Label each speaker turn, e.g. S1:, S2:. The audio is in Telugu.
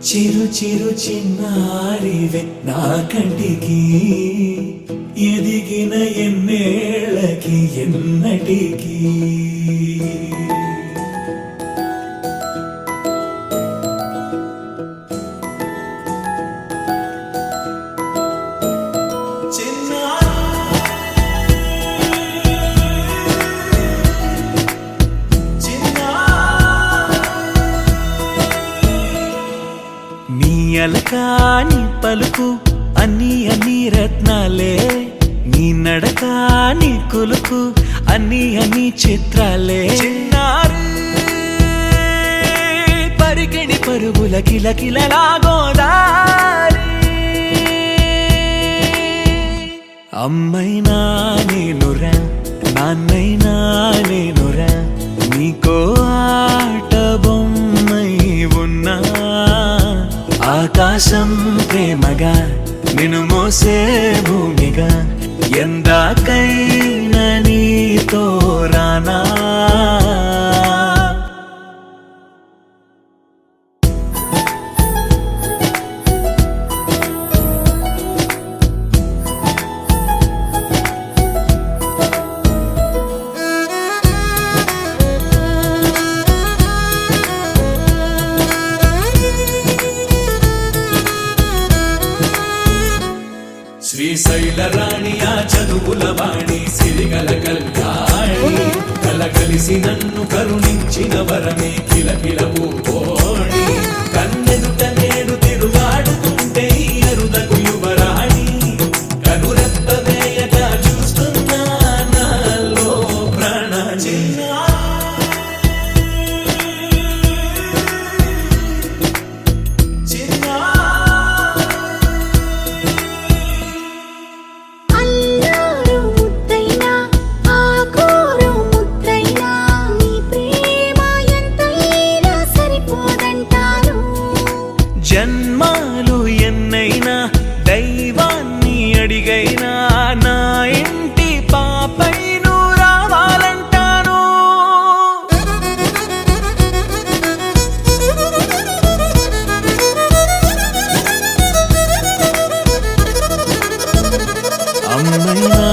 S1: చిరు చిరు చిన్నారివే నా కంటికి ఎదిగిన ఎన్నేళ్ళకి ఎన్నటికి అలకాని పలుకు అన్ని అన్ని రత్నాలే నీ నడకాని కులుకు అన్ని అన్ని చిత్రాలే చిన్నారు పరికిణి పరుగుల కిలకిలలాగోదారి అమ్మైనా నేనురా నాన్నైనా నేనురా నీకో ఆట బొమ్మై ఉన్నా ఆకాశం ప్రేమగా నిన్ను మోసే భూమిగా ఎందాకైనా నీతో రానా శ్రీశైల రాణియా చదువుల వాణి సిరిగల కల్యాణి కలగలిసి నన్ను కరుణించిన వరమే కిలకిల పూకోణి కన్నెదుట నేడు తిరుగాడుతుంటే అరుదకు యువరాణి కనురెప్ప వేయక చూస్తున్నా నాలో ప్రాణ జన్మాలు ఎన్నైనా దైవాన్ని అడిగైనా నా ఇంటి పాపై నువ్వు రావాలంటాను అమ్మైనా